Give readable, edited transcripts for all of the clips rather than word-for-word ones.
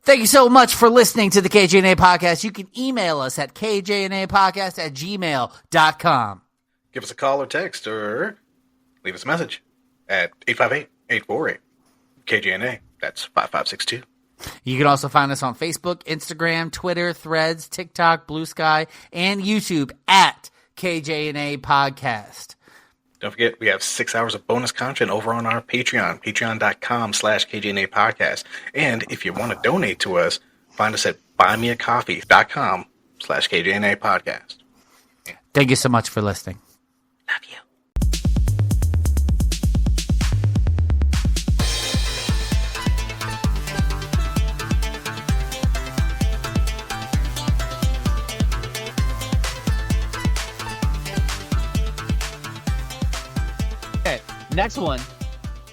Thank you so much for listening to the KJNA podcast. You can email us at kjnapodcast@gmail.com. Give us a call or text or leave us a message at 858-848-KJNA. That's 5562. You can also find us on Facebook, Instagram, Twitter, Threads, TikTok, Blue Sky, and YouTube at KJNA Podcast. Don't forget, we have 6 hours of bonus content over on our Patreon, patreon.com/KJNA Podcast. And if you want to donate to us, find us at buymeacoffee.com/KJNA Podcast. Thank you so much for listening. Love you. Okay, next one.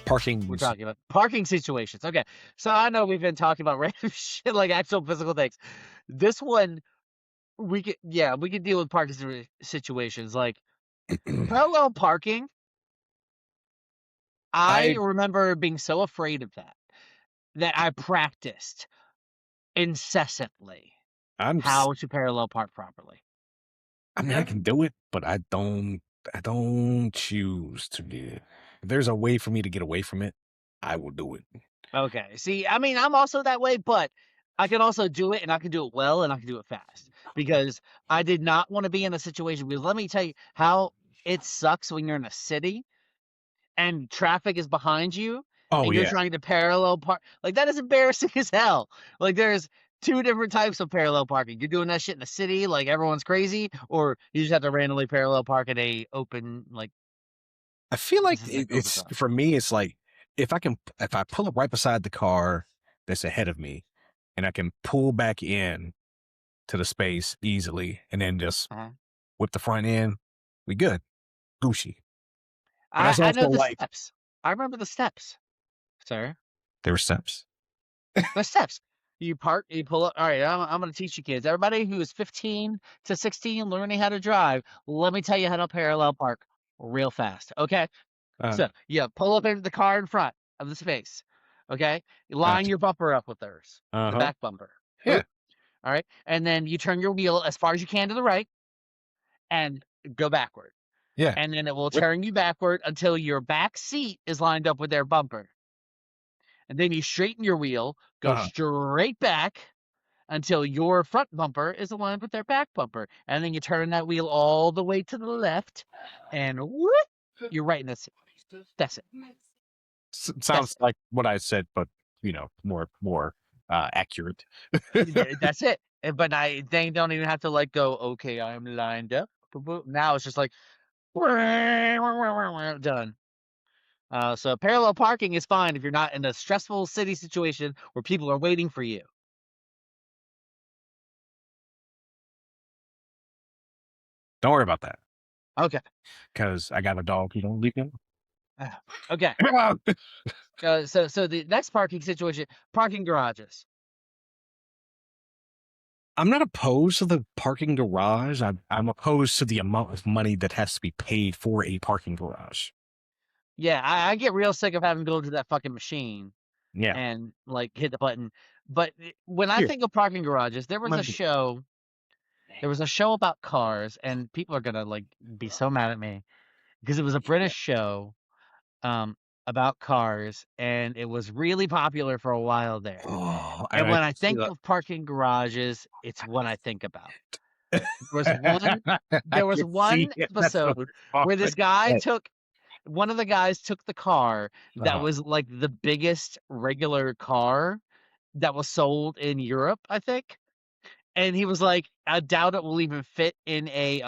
Parking. We're talking about parking situations. Okay, so I know we've been talking about random shit like actual physical things. This one, we could deal with parking situations like parallel parking. I remember being so afraid of that I practiced incessantly how to parallel park properly. I mean, I can do it, but I don't choose to do it. If there's a way for me to get away from it, I will do it. Okay. See, I mean, I'm also that way, but I can also do it, and I can do it well, and I can do it fast. Because I did not want to be in a situation, because let me tell you how it sucks when you're in a city and traffic is behind you, and you're trying to parallel park. Like, that is embarrassing as hell. Like, there's two different types of parallel parking. You're doing that shit in the city, like everyone's crazy, or you just have to randomly parallel park at a open, like. I feel like it's for me. It's like if I pull up right beside the car that's ahead of me, and I can pull back in to the space easily, and then just whip the front end, we good, Gucci. I know the steps. I remember the steps, sir. There were steps. The steps. You park, you pull up. All right, I'm going to teach you kids. Everybody who is 15 to 16 learning how to drive, let me tell you how to parallel park real fast. Okay? So, pull up into the car in front of the space. Okay? You line your bumper up with theirs, the back bumper. Yeah. All right? And then you turn your wheel as far as you can to the right and go backward. Yeah. And then it will turn you backward until your back seat is lined up with their bumper. And then you straighten your wheel, go straight back until your front bumper is aligned with their back bumper. And then you turn that wheel all the way to the left, and whoop, you're right in the seat. That's it. Sounds like what I said, but, more accurate. That's it. But they don't even have to, like, go, okay, I'm lined up. Now it's just like, done. So parallel parking is fine if you're not in a stressful city situation where people are waiting for you. Don't worry about that. Okay. Because I got a dog who don't leave him. Okay. So the next parking situation, parking garages. I'm not opposed to the parking garage. I'm opposed to the amount of money that has to be paid for a parking garage. Yeah, I get real sick of having to go to that fucking machine. Yeah. And, like, hit the button. But when I think of parking garages, there was a show about cars, and people are gonna, like, be so mad at me because it was a British show about cars, and it was really popular for a while there. And when I think of parking garages, it's what I think about. There was one episode where this guy one of the guys took the car that was like the biggest regular car that was sold in Europe, I think. And he was like, I doubt it will even fit in a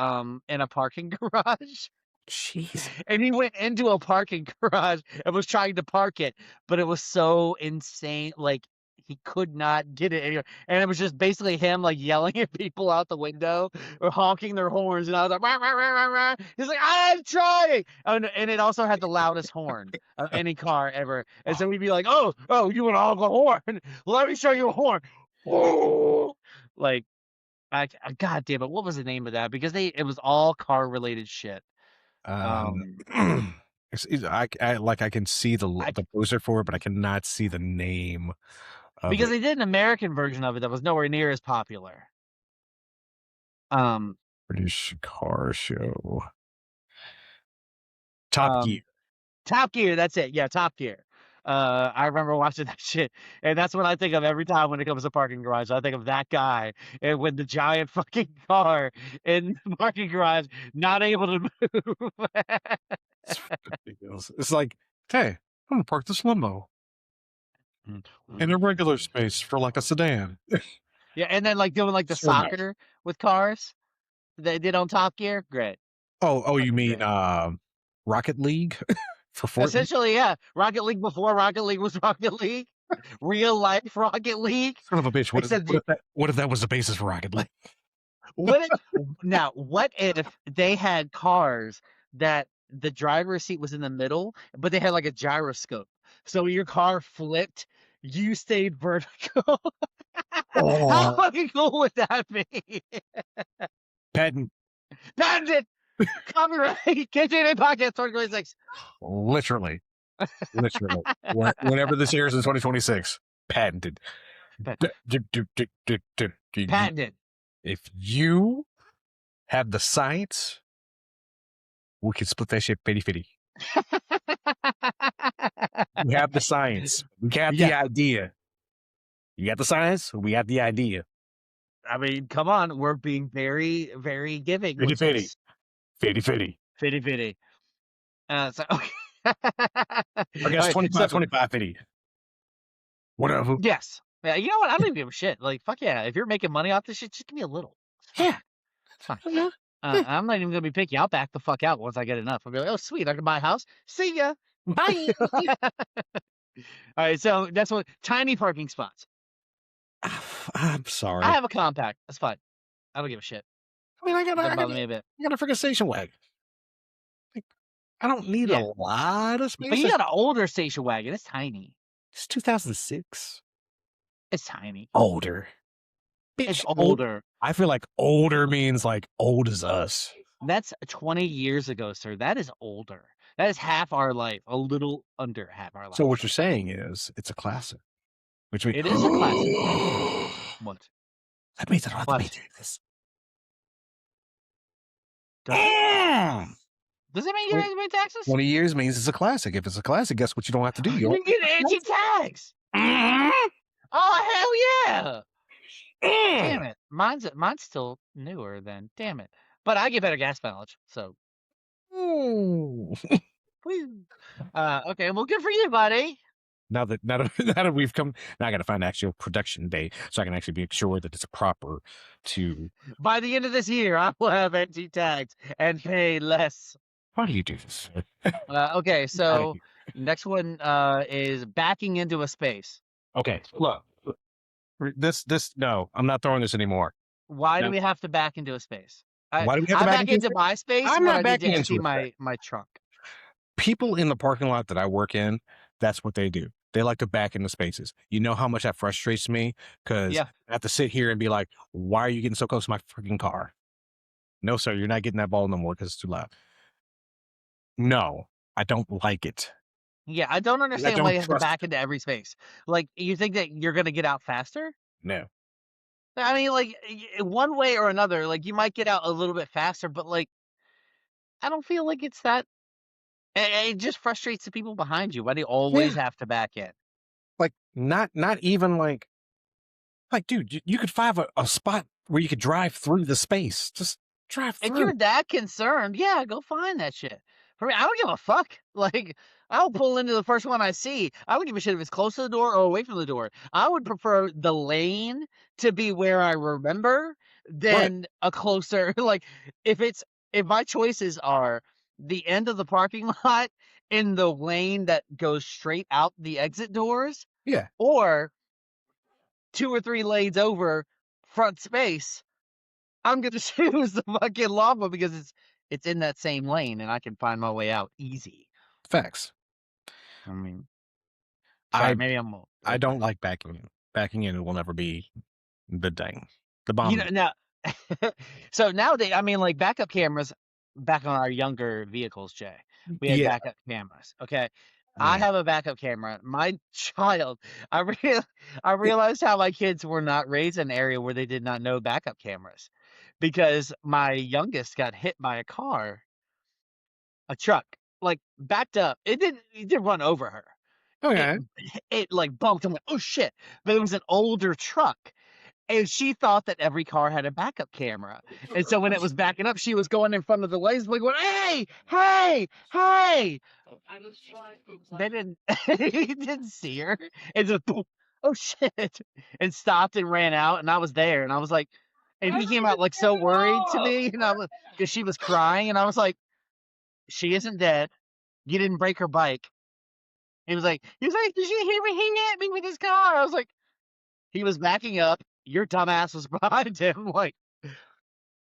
parking garage. Jeez. And he went into a parking garage and was trying to park it, but it was so insane. Like, he could not get it anywhere. And it was just basically him, like, yelling at people out the window or honking their horns. And I was like, rah, rah, rah, rah, rah. He's like, I'm trying. And it also had the loudest horn of any car ever. And so we'd be like, oh, you want to honk a horn? Let me show you a horn. Like, God damn it. What was the name of that? Because it was all car related shit. I can see the poster for it, but I cannot see the name Because they did an American version of it that was nowhere near as popular. British car show. Top Gear. Top Gear, that's it. Yeah, Top Gear. I remember watching that shit, and that's what I think of every time when it comes to parking garage. I think of that guy and with the giant fucking car in the parking garage, not able to move. It's ridiculous. It's like, hey, I'm gonna park this limo in a regular space for like a sedan. Yeah, and then like doing like the soccer with cars they did on Top Gear. Great. Oh, you mean Rocket League for Fortnite? Essentially, yeah. Rocket League before Rocket League was Rocket League. Real life Rocket League. Son of a bitch. What if that was the basis for Rocket League? What if they had cars that the driver's seat was in the middle, but they had like a gyroscope? So your car flipped, you stayed vertical. How fucking cool would that be? Patented. Copyright. KJNA Podcast 2026. Literally. Whenever this airs in 2026. Patented. Patented. If you have the science, we can split that shit 50-50. We have the science. We got the idea. You got the science, we got the idea. I mean, come on. We're being very, very giving. 50-50. 50-50. 50-50. So, okay. I guess 25-50. Whatever. Yes. Yeah, you know what? I don't even give a shit. Like, fuck yeah. If you're making money off this shit, just give me a little. Yeah. It's fine. I'm not even going to be picky. I'll back the fuck out once I get enough. I'll be like, oh, sweet. I can buy a house. See ya. Bye. All right. So that's what tiny parking spots. I'm sorry. I have a compact. That's fine. I don't give a shit. I mean, I got me a bit. I got a freaking station wagon. Like, I don't need a lot of space. But you got an older station wagon. It's tiny. It's 2006. It's tiny. Older. Bitch, it's older. I feel like older means like old as us. That's 20 years ago, sir. That is older. That is half our life. A little under half our life. So what you're saying is it's a classic. Which means it is a classic. What? That means I don't have to pay this. Does it mean you have to pay taxes? 20 years means it's a classic. If it's a classic, guess what you don't have to do? You get anti-tax. Oh, hell yeah. Damn it. Mine's still newer then. Damn it. But I get better gas mileage, so. Okay, well, good for you, buddy. Now that we've come, now I got to find actual production day so I can actually be sure that it's proper to. By the end of this year, I will have anti-tax and pay less. Why do you do this? Okay, so next one is backing into a space. Okay, look. No, I'm not throwing this anymore. Why do we have to back into a space? Why do we have to back into my space? I'm not backing into my trunk. People in the parking lot that I work in, that's what they do. They like to back into spaces. You know how much that frustrates me? Because I have to sit here and be like, why are you getting so close to my freaking car? No, sir, you're not getting that ball no more because it's too loud. No, I don't like it. Yeah, I don't understand why you have to back into every space. Like, you think that you're going to get out faster? No. I mean, like, one way or another, like, you might get out a little bit faster, but, like, I don't feel like it's that. It just frustrates the people behind you. Why do you always have to back in? Like, not even like, dude, you could find a spot where you could drive through the space. Just drive through. If you're that concerned, yeah, go find that shit. For me, I don't give a fuck. Like, I'll pull into the first one I see. I don't give a shit if it's close to the door or away from the door. I would prefer the lane to be where I remember than a closer. Like, if my choices are the end of the parking lot in the lane that goes straight out the exit doors, or 2 or 3 lanes over front space, I'm gonna choose the fucking long one because it's in that same lane and I can find my way out easy. Facts. I mean, I don't like backing in. Backing in will never be the thing. The bomb. Now, so nowadays, I mean, like backup cameras back on our younger vehicles, Jay. We had backup cameras. Okay. I have a backup camera. My child, I realized how my kids were not raised in an area where they did not know backup cameras, because my youngest got hit by a truck, like backed up. It didn't run over her. Okay. It like bumped. I'm like, oh shit! But it was an older truck, and she thought that every car had a backup camera. And so when it was backing up, she was going in front of the lights, like, going, hey, hey, hey. They didn't, he didn't see her. And just, boom, oh shit, and stopped and ran out. And I was there, and I was like, and he came out like so worried to me, and I was, because she was crying, and I was like, she isn't dead. You didn't break her bike. He was like, did you hear me? He hit me with his car. I was like, he was backing up. Your dumbass was behind him. Like,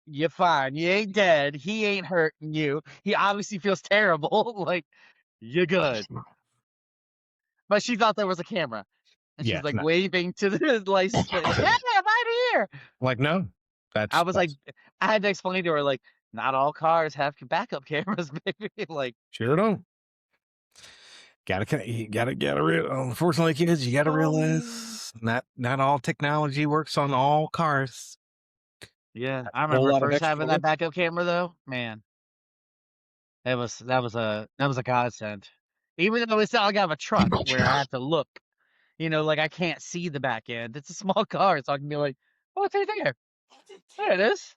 you're fine. You ain't dead. He ain't hurting you. He obviously feels terrible. Like, you're good. But she thought there was a camera. And she's like waving to the license plate. Like, yeah, I'm right here. Like, no. I was like, I had to explain to her, like, not all cars have backup cameras, baby. Like, sure don't. Unfortunately, kids, you gotta realize not all technology works on all cars. Yeah, I remember first having that backup camera though. Man, that was a godsend. Even though it's not like I have a truck where I have to look, like I can't see the back end. It's a small car, so I can be like, oh, it's right there. There it is.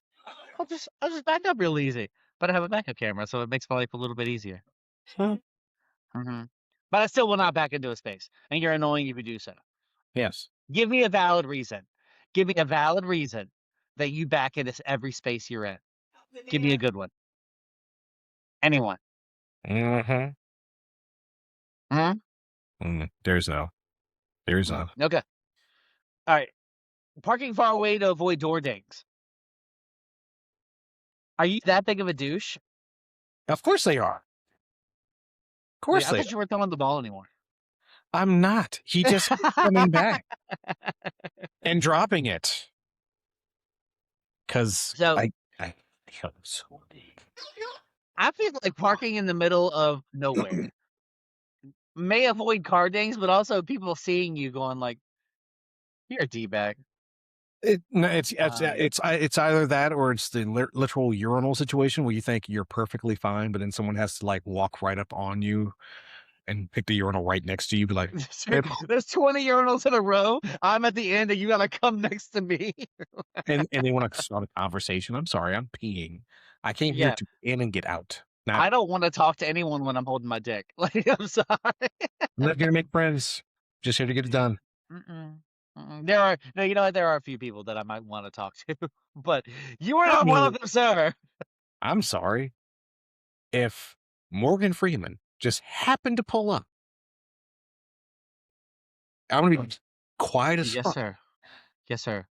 I'll just back up real easy. But I have a backup camera, so it makes my life a little bit easier. Mm-hmm. But I still will not back into a space, and you're annoying if you do so. Yes. Give me a valid reason. Give me a valid reason that you back into every space you're in. Give me a good one. Anyone. Mm-hmm. There's none. Okay. All right. Parking far away to avoid door dings. Are you that big of a douche? Of course they are. Of course I thought you weren't throwing the ball anymore. I'm not. He just keeps coming back and dropping it. Because I feel like parking in the middle of nowhere may avoid car dings, but also people seeing you going like, "You're a d-bag." It's either that or it's the literal urinal situation where you think you're perfectly fine, but then someone has to like walk right up on you and pick the urinal right next to you. Be like, there's 20 urinals in a row. I'm at the end, and you gotta come next to me. and they want to start a conversation. I'm sorry, I'm peeing. I came here to in and get out. I don't want to talk to anyone when I'm holding my dick. Like, I'm sorry. I'm not here to make friends. Just here to get it done. There are a few people that I might want to talk to, but you are not one of them, sir. I'm sorry. If Morgan Freeman just happened to pull up, I'm going to be quiet as fuck. Yes, sir.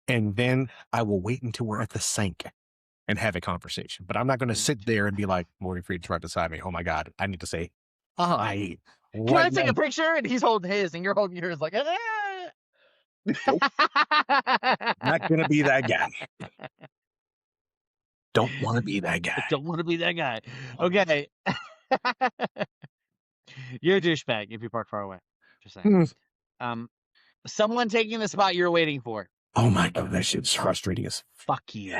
And then I will wait until we're at the sink and have a conversation. But I'm not going to sit there and be like, Morgan Freeman's right beside me. Oh my God. I need to say, hi. Can I take a picture? And he's holding his and you're holding yours like, nope. Not going to be that guy. Don't want to be that guy. Don't want to be that guy. Okay. You're a douchebag if you park far away. Just saying. Someone taking the spot you're waiting for. Oh my God, that shit's frustrating as fuck you.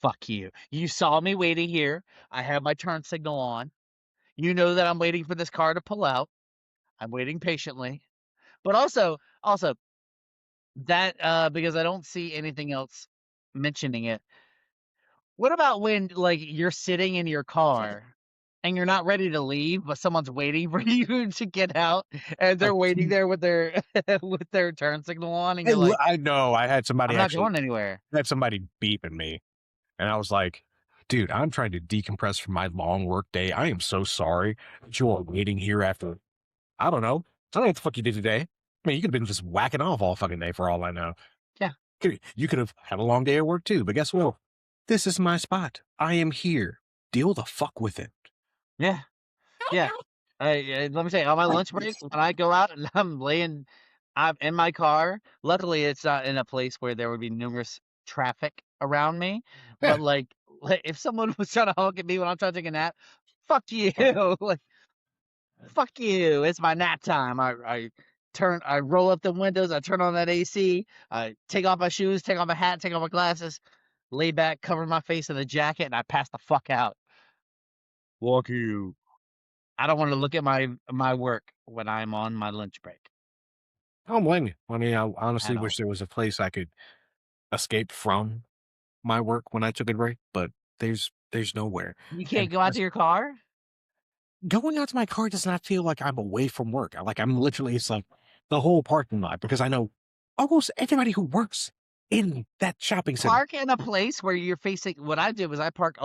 Fuck you. You saw me waiting here. I have my turn signal on. You know that I'm waiting for this car to pull out. I'm waiting patiently. But also that because I don't see anything else mentioning it. What about when like you're sitting in your car and you're not ready to leave, but someone's waiting for you to get out, and they're waiting there with their with their turn signal on, and you're like, I know. I had somebody I'm not going anywhere. I had somebody beeping me, and I was like, dude, I'm trying to decompress from my long work day. I am so sorry that you are waiting here after, I don't know what the fuck you did today. I mean, you could have been just whacking off all fucking day for all I know. Yeah. You could have had a long day at work too, but guess what? This is my spot. I am here. Deal the fuck with it. Yeah. Yeah. Let me say, on my lunch break, when I go out and I'm in my car, luckily it's not in a place where there would be numerous traffic around me. Yeah. But like if someone was trying to honk at me when I'm trying to take a nap, fuck you. Like, Fuck you. It's my nap time. I roll up the windows. I turn on that AC. I take off my shoes, take off my hat, take off my glasses, lay back, cover my face in a jacket, and I pass the fuck out. Fuck you. I don't want to look at my work when I'm on my lunch break. I don't blame you. I mean, I honestly wish there was a place I could escape from my work when I took a break, but there's nowhere. You can't go out to your car? Going out to my car does not feel like I'm away from work. I'm literally, it's like the whole parking lot, because I know almost everybody who works in that shopping center. Park in a place where you're facing. What I do is I park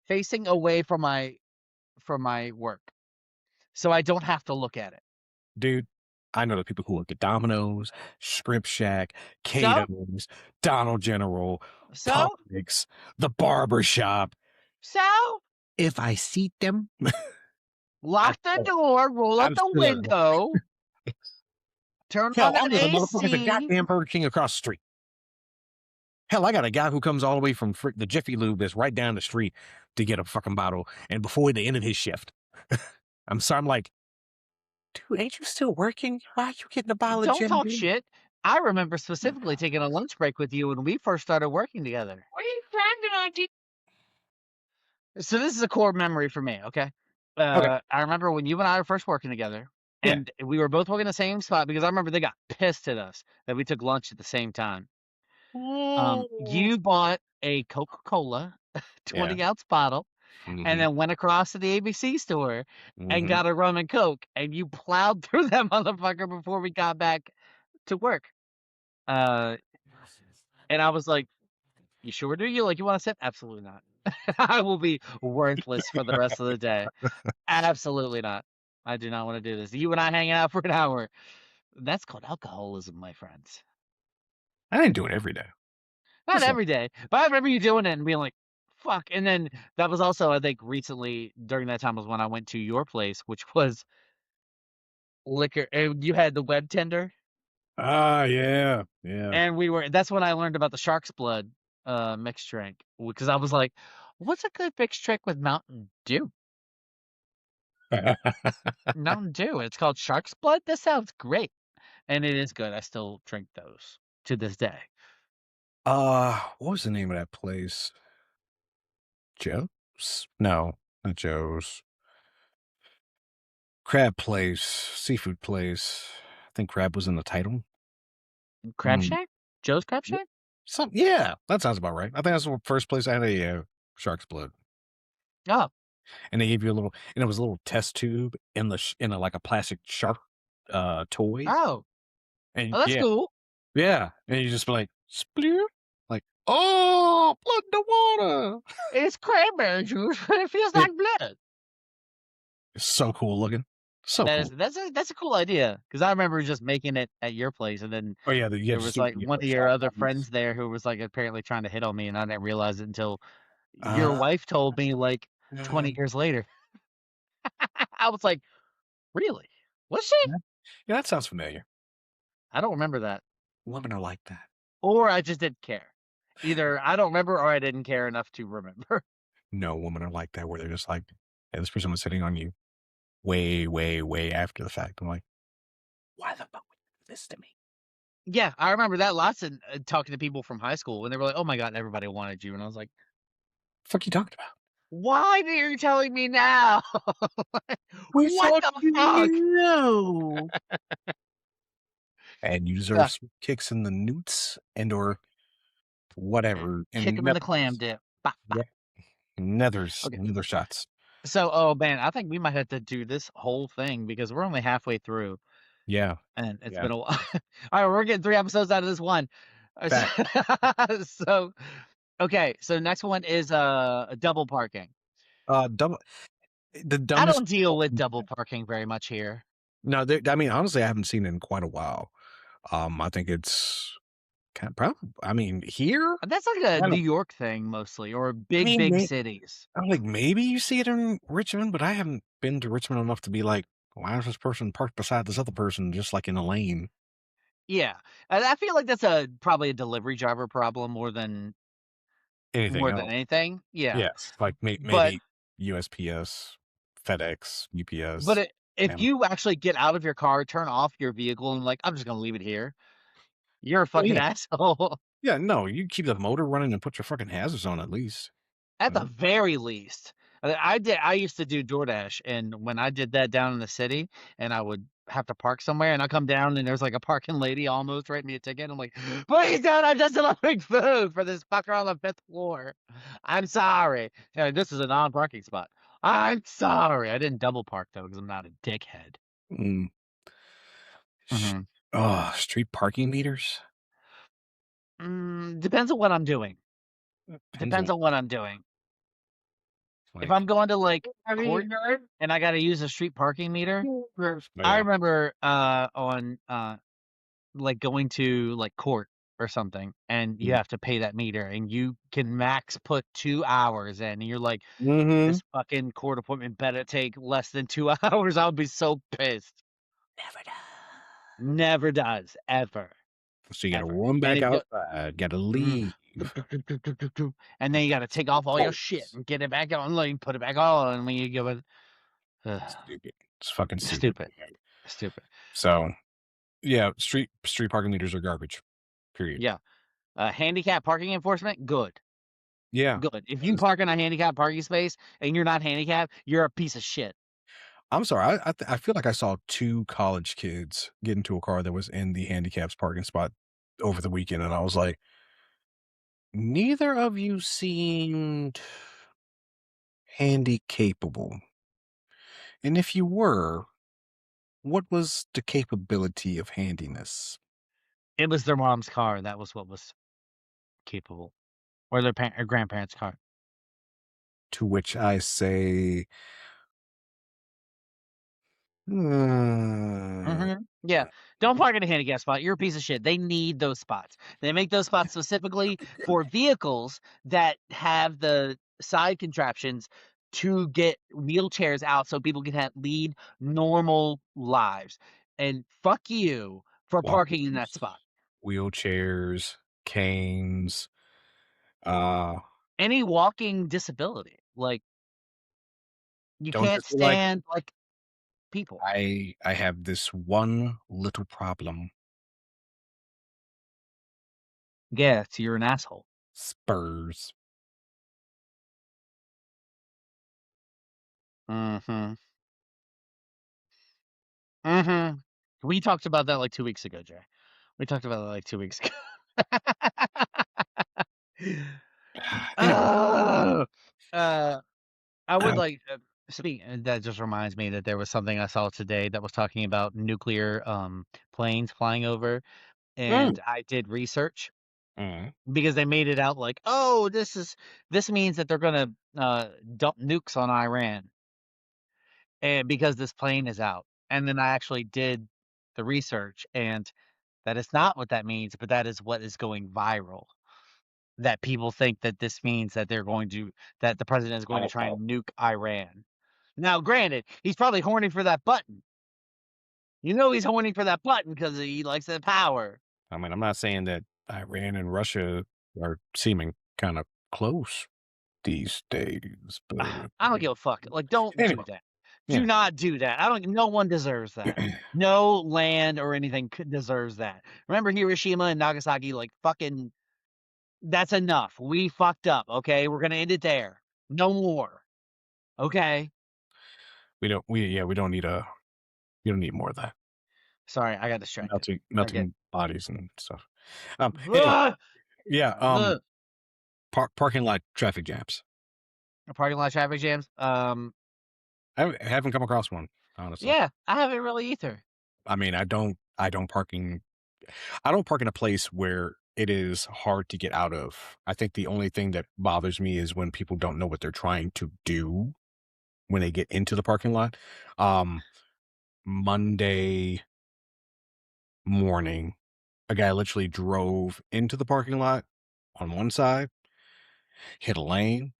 facing away from my work, so I don't have to look at it. Dude, I know the people who work at Domino's, Script Shack, Cato's, Donald General, Publix, the barber shop. So if I see them, lock the door, roll up the window, turn on the AC. Motherfucker's a goddamn Burger King across the street. Hell, I got a guy who comes all the way from the Jiffy Lube that's right down the street to get a fucking bottle, and before the end of his shift. I'm like, dude, ain't you still working? Why are you getting a bottle of Jim Don't talk Beam? shit. I remember specifically taking a lunch break with you when we first started working together. What are you trying to do? So this is a core memory for me, okay? I remember when you and I were first working together, and we were both working the same spot, because I remember they got pissed at us that we took lunch at the same time. You bought a Coca-Cola 20-ounce bottle, and then went across to the ABC store and got a rum and Coke, and you plowed through that motherfucker before we got back to work. And I was like, you sure do? You want to sip? Absolutely not. I will be worthless for the rest of the day. Absolutely not. I do not want to do this. You and I hanging out for an hour. That's called alcoholism, my friends. I didn't do it every day. Not every day, but I remember you doing it and being like, fuck. And then that was also, I think, recently during that time was when I went to your place, which was liquor. And you had the web tender. Ah, yeah. And that's when I learned about the shark's blood mixed drink, because I was like, what's a good mixed drink with Mountain Dew? Mountain Dew. It's called shark's blood. This sounds great. And it is good. I still drink those to this day. What was the name of that place? Joe's? No, not Joe's. Crab place, seafood place. I think crab was in the title. Crab Shack? Joe's Crab Shack? Yeah, that sounds about right. I think that's the first place I had a shark's blood. Oh. And they gave you and it was a little test tube in like a plastic shark toy. Oh. And that's cool. Yeah. And you just be like, spleer? Like, oh, blood in the water. It's cranberry juice, but it feels like blood. It's so cool looking. So cool. That's a cool idea, because I remember just making it at your place, and then there was like one of your other friends there who was like apparently trying to hit on me, and I didn't realize it until your wife told me like 20 years later. I was like, really? Was she? Yeah, that sounds familiar. I don't remember that. Women are like that. Or I just didn't care. Either I don't remember or I didn't care enough to remember. No, women are like that, where they're just like, hey, this person was sitting on you way, way, way after the fact. I'm like, why the fuck would you do this to me? Yeah, I remember that lots of talking to people from high school when they were like, oh my God, everybody wanted you. And I was like, fuck you talking about? Why are you telling me now? What the fuck? No. And you deserve some kicks in the newts or whatever. Kick them in the clam dip. Bah, bah. Yeah. Nether shots. So, oh man, I think we might have to do this whole thing because we're only halfway through. Yeah. And it's been a while. All right, we're getting 3 episodes out of this one. So, okay. So next one is double parking. I don't deal with double parking very much here. No, I mean, honestly, I haven't seen it in quite a while. I think it's here. That's like a New York thing mostly, or big cities. I'm like, maybe you see it in Richmond, but I haven't been to Richmond enough to be like, why is this person parked beside this other person just like in a lane? Yeah, I feel like that's probably a delivery driver problem more than anything. Yeah. Yes, like maybe USPS, FedEx, UPS. But If you actually get out of your car, turn off your vehicle, and I'm just gonna leave it here, you're a fucking asshole. Yeah, no, you keep the motor running and put your fucking hazards on at least. At the very least. I used to do DoorDash, and when I did that down in the city, and I would have to park somewhere, and I come down, and there's a parking lady almost writing me a ticket. I'm like, "Please don't! I'm just delivering food for this fucker on the 5th floor. I'm sorry. This is a non-parking spot. I'm sorry. I didn't double park though, because I'm not a dickhead." Street parking meters? Depends on what I'm doing. Depends on what I'm doing. If I'm going to court and I got to use a street parking meter, I remember on going to court or something, and you have to pay that meter, and you can max put 2 hours in, and you're like, this fucking court appointment better take less than 2 hours. I would be so pissed. Never does, ever. So you gotta run back outside, gotta leave. And then you gotta take off all your shit and get it back on, put it back on, and when you go with stupid. It's fucking stupid. So yeah, street parking meters are garbage. Period. Yeah. Handicap parking enforcement, good. Yeah. Good. If you park in a handicap parking space and you're not handicapped, you're a piece of shit. I'm sorry. I feel like I saw 2 college kids get into a car that was in the handicapped parking spot over the weekend, and I was like, neither of you seemed handy capable. And if you were, what was the capability of handiness? It was their mom's car. That was what was capable. Or their grandparents' car. To which I say, yeah, don't park in a handicap spot. You're a piece of shit. They need those spots. They make those spots specifically for vehicles that have the side contraptions to get wheelchairs out so people can lead normal lives. And fuck you for parking in that spot. Wheelchairs, canes, any walking disability. You can't stand people. I have this one little problem. Yeah, so you're an asshole. Spurs. We talked about that 2 weeks ago, Jay. We talked about that 2 weeks ago. I would speak. That just reminds me that there was something I saw today that was talking about nuclear planes flying over, and I did research because they made it out oh, this means that they're gonna dump nukes on Iran, and because this plane is out. And then I actually did the research, and that is not what that means, but that is what is going viral. That people think that this means that that the president is going to try and nuke Iran. Now, granted, he's probably horny for that button. He's horny for that button because he likes that power. I mean, I'm not saying that Iran and Russia are seeming kind of close these days, but I don't give a fuck. Don't do that. Do not do that. No one deserves that. No land or anything deserves that. Remember Hiroshima and Nagasaki? Fucking, that's enough. We fucked up. Okay, we're gonna end it there. No more. Okay. We don't need more of that. Sorry, I got distracted. Melting bodies and stuff. Parking lot traffic jams. Parking lot traffic jams. I haven't come across one, honestly. Yeah, I haven't really either. I mean, I don't park in a place where it is hard to get out of. I think the only thing that bothers me is when people don't know what they're trying to do when they get into the parking lot. Monday morning, a guy literally drove into the parking lot on one side, hit a lane,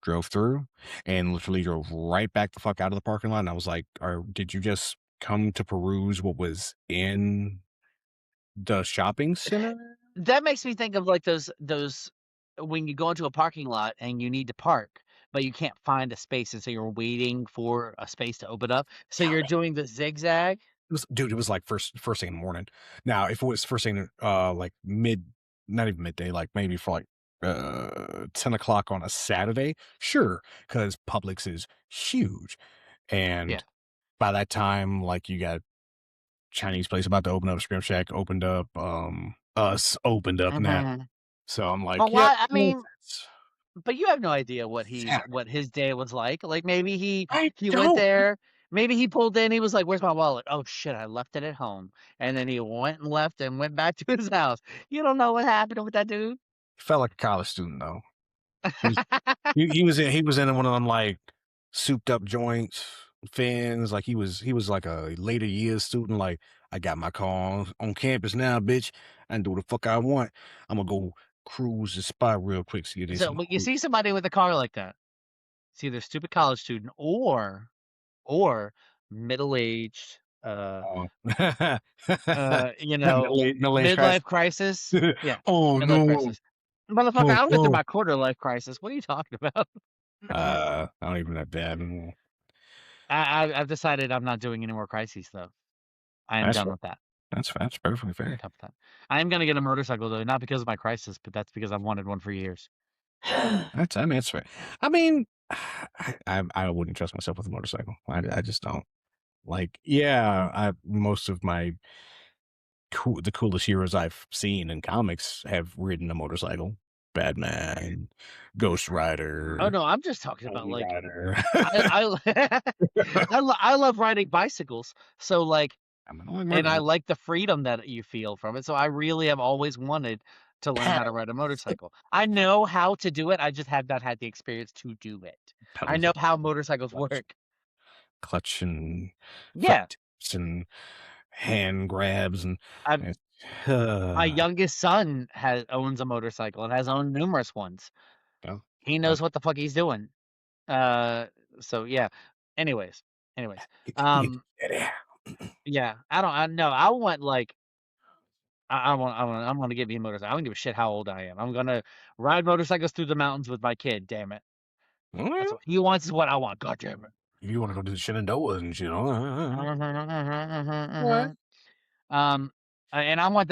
drove through, and literally drove right back the fuck out of the parking lot. And I was like, did you just come to peruse what was in the shopping center? That makes me think of those when you go into a parking lot and you need to park, but you can't find a space, and so you're waiting for a space to open up. So you're doing the zigzag. It was like first thing in the morning. Now, if it was first thing, like not even midday, like maybe for like 10 o'clock on a Saturday, sure, because Publix is huge, and by that time, like you got Chinese place about to open up, Scrim Shack opened up, us opened up now. So I'm like, But why? I mean, sense. but you have no idea what his day was like. Like maybe he don't. went there. Maybe he pulled in. He was like, "Where's my wallet? Oh shit, I left it at home." And then he went and left and went back to his house. You don't know what happened with that dude. He felt like a college student though. He was in one of them like souped up joints, fins. Like he was like a later years student. Like, I got my car on campus now, bitch. I can do what the fuck I want. I'm gonna go cruise the spot real quick. So When you see somebody with a car like that, it's either stupid college student or middle-aged, middle-aged midlife crisis. Yeah, oh midlife no, crisis. Motherfucker, I don't get through my quarter life crisis. What are you talking about? I don't even have that. I've decided I'm not doing any more crises though. I am done with that. That's perfectly fair. I am gonna get a motorcycle though, not because of my crisis, but that's because I've wanted one for years. That's fair. I mean, I wouldn't trust myself with a motorcycle. I just don't. Like, yeah, most of my the coolest heroes I've seen in comics have ridden a motorcycle. Batman, Ghost Rider. Oh no, I'm just talking about like I love riding bicycles. So like, and I like the freedom that you feel from it. So I really have always wanted to learn how to ride a motorcycle. I know how to do it. I just have not had the experience to do it. I know how motorcycles work. Clutch and tips and hand grabs and my youngest son owns a motorcycle and has owned numerous ones. He knows what the fuck he's doing. So yeah. Anyways. Yeah. I want like I'm gonna get me a motorcycle. I don't give a shit how old I am. I'm gonna ride motorcycles through the mountains with my kid. Damn it. That's what he wants. Is what I want. God damn it. If you want to go to the Shenandoah and shit, what? And I want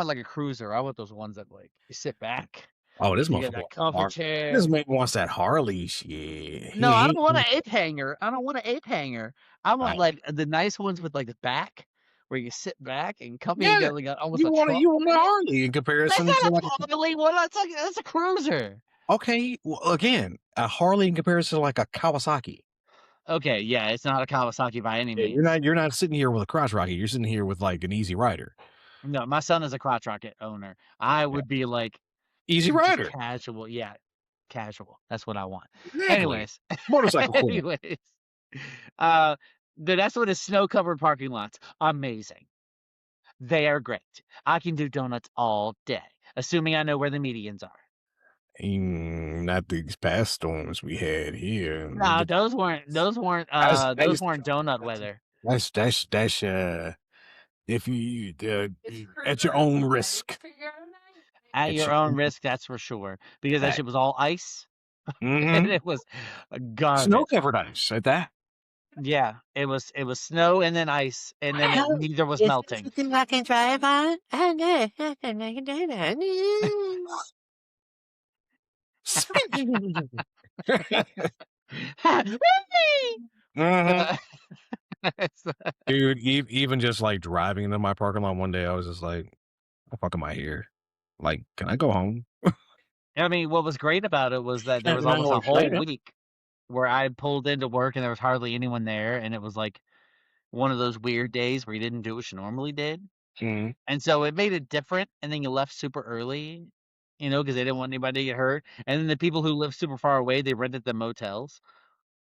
like a cruiser. I want those ones that like you sit back. Oh, this motherfucker. This man wants that Harley shit. No, I don't want an ape hanger. I want like the nice ones with like the back where you sit back and comfy. Yeah, you got almost you want a Harley in comparison to like Harley. That's a cruiser. Okay, well, again, a Harley in comparison to like a Kawasaki. Okay, yeah, it's not a Kawasaki by any means. You're not sitting here with a crotch rocket. You're sitting here with like an Easy Rider. No, my son is a crotch rocket owner. I would be like Easy Rider, casual. Yeah, casual. That's what I want. Exactly. Anyways, motorcycle. Anyways, that's what is snow-covered parking lots. Amazing. They are great. I can do donuts all day, assuming I know where the medians are. Not these past storms we had here. No, those weren't donut weather. That's if you at your own risk. At your own risk, that's for sure. Because that shit was all ice. And it was garbage. Snow-covered ice at that. Yeah, it was snow and then ice, and then neither was melting. I can drive on. I can do that. Dude, even just like driving into my parking lot one day, I was just like, "The fuck am I here? Like, can I go home?" I mean, what was great about it was that there was almost a whole week where I pulled into work and there was hardly anyone there, and it was like one of those weird days where you didn't do what you normally did. Mm-hmm. And so it made it different, and then you left super early, because they didn't want anybody to get hurt. And then the people who live super far away, they rented the motels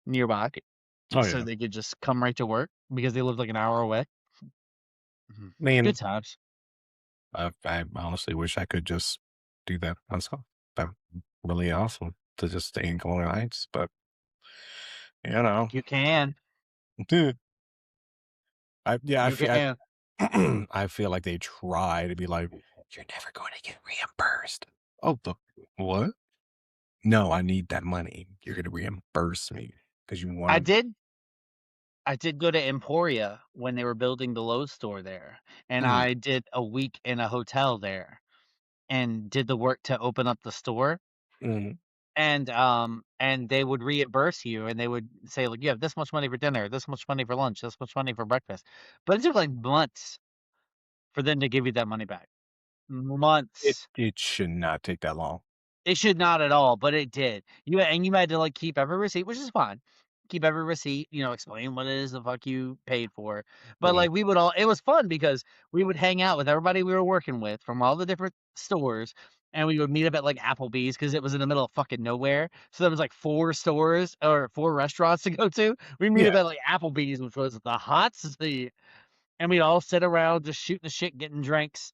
nearby, so they could just come right to work because they lived like an hour away. Man, good times. I honestly wish I could just do that myself. That's really awesome to just stay in Colonial Heights, but you can, dude. I feel like they try to be like, you're never going to get reimbursed. Oh, the what? no, I need that money. You're going to reimburse me because you want. I did go to Emporia when they were building the Lowe's store there, and Mm. I did a week in a hotel there, and did the work to open up the store. Mm. And they would reimburse you, and they would say, like, you have this much money for dinner, this much money for lunch, this much money for breakfast. But it took like months for them to give you that money back. Months. It should not take that long. It should not at all, but it did. You had to like keep every receipt, which is fine. Keep every receipt, explain what it is the fuck you paid for. But like it was fun because we would hang out with everybody we were working with from all the different stores, and we would meet up at like Applebee's because it was in the middle of fucking nowhere. So there was like 4 stores or 4 restaurants to go to. We meet up at like Applebee's, which was the hot seat, and we'd all sit around just shooting the shit, getting drinks.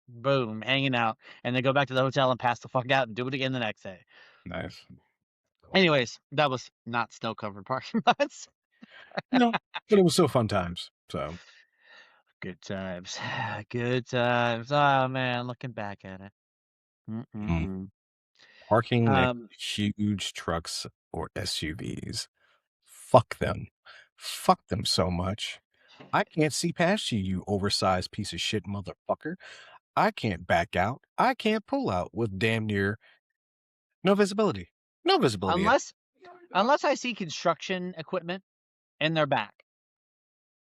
Boom, hanging out, and then go back to the hotel and pass the fuck out and do it again the next day. Nice. Anyways, that was not snow-covered parking lots. No, but it was still fun times. So Good times. Good times. Oh, man, looking back at it. parking next to huge trucks or SUVs. Fuck them. Fuck them so much. I can't see past you, you oversized piece of shit motherfucker. I can't back out. I can't pull out with damn near no visibility. No visibility. Unless I see construction equipment in their back.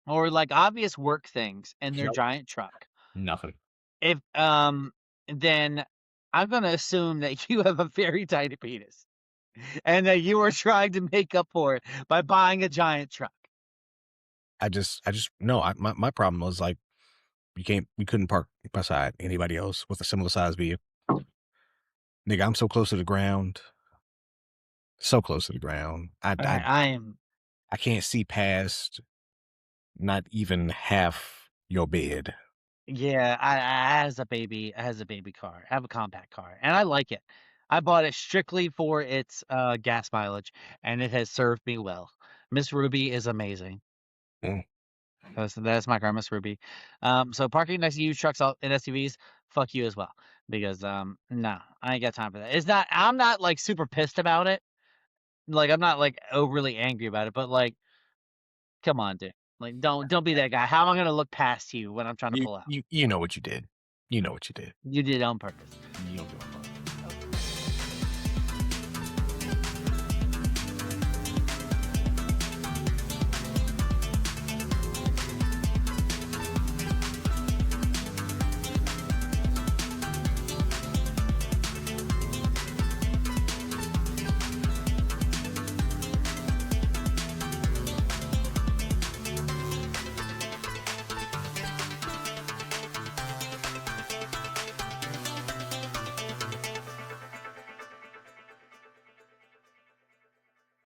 Or like obvious work things in their giant truck. Nothing. If then I'm gonna assume that you have a very tiny penis. And that you were trying to make up for it by buying a giant truck. My problem was like we couldn't park beside anybody else with a similar size vehicle. Nigga, I'm so close to the ground. So close to the ground. I can't see past not even half your bed. Yeah, I has a baby car. I have a compact car, and I like it. I bought it strictly for its gas mileage, and it has served me well. Miss Ruby is amazing. That's my car, Miss Ruby. So parking next to you trucks and SUVs, fuck you as well. Because no, I ain't got time for that. I'm not like super pissed about it. Like I'm not like overly angry about it, but like, come on, dude. Like don't be that guy. How am I gonna look past you when I'm trying to pull out? You know what you did. You know what you did. You did it on purpose.